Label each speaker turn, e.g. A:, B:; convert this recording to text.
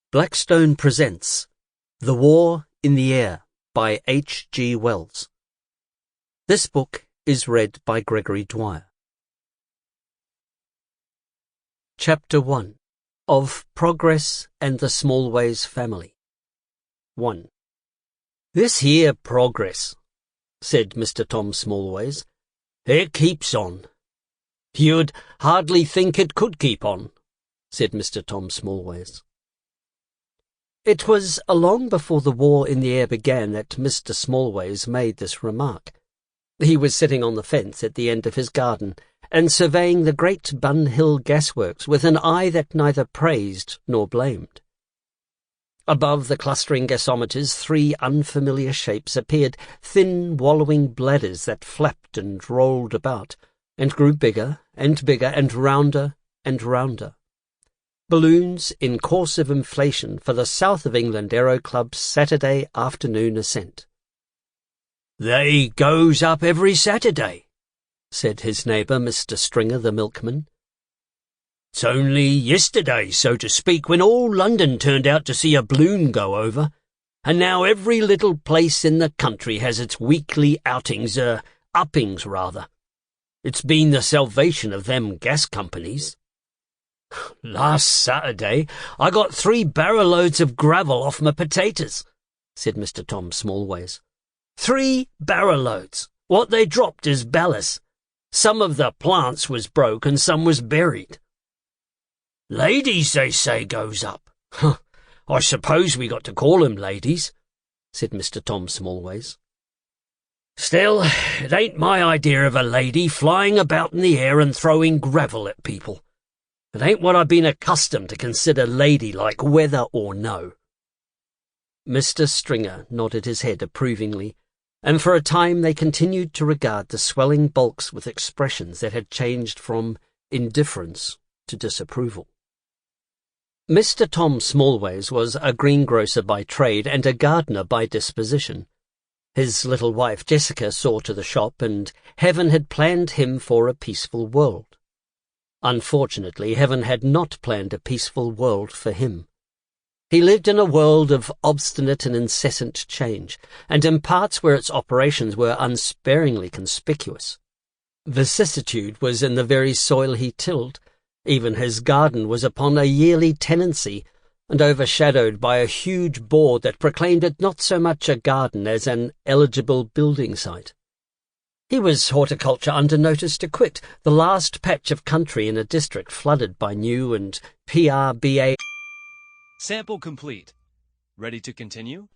A: Blackstone presents The War in the Air by H.G. Wells. This book is read by Gregory Dwyer. Chapter 1 of Progress and the Smallways Family. 1. "This here progress," said Mr. Tom Smallways, "it keeps on." "You'd hardly think it could keep on," said Mr. Tom Smallways. It was long before the war in the air began that Mr. Smallways made this remark. He was sitting on the fence at the end of his garden and surveying the great Bun Hill gasworks with an eye that neither praised nor blamed. Above the clustering gasometers, three unfamiliar shapes appeared, thin, wallowing bladders that flapped and rolled about, and grew bigger and bigger and rounder and rounder. Balloons in course of inflation for the South of England Aero Club's Saturday afternoon ascent. "They goes up every Saturday," said his neighbour, Mr. Stringer, the milkman. "It's only yesterday, so to speak, when all London turned out to see a balloon go over, and now every little place in the country has its weekly uppings rather. It's been the salvation of them gas companies. Last Saturday I got 3 barrow-loads of gravel off my potatoes," said Mr. Tom Smallways. 3 barrow-loads. What they dropped is ballast. Some of the plants was broke and some was buried. "Ladies, they say, goes up." "I suppose we got to call 'em ladies," said Mr. Tom Smallways. "Still, it ain't my idea of a lady flying about in the air and throwing gravel at people. It ain't what I've been accustomed to consider ladylike, whether or no." Mr. Stringer nodded his head approvingly, and for a time they continued to regard the swelling bulks with expressions that had changed from indifference to disapproval. Mr. Tom Smallways was a greengrocer by trade and a gardener by disposition. His little wife Jessica saw to the shop, and Heaven had planned him for a peaceful world. Unfortunately, Heaven had not planned a peaceful world for him. He lived in a world of obstinate and incessant change, and in parts where its operations were unsparingly conspicuous. Vicissitude was in the very soil he tilled. Even his garden was upon a yearly tenancy, and overshadowed by a huge board that proclaimed it not so much a garden as an eligible building site. He was horticulture under notice to quit, the last patch of country in a district flooded by new and PRBA.
B: Sample complete. Ready to continue?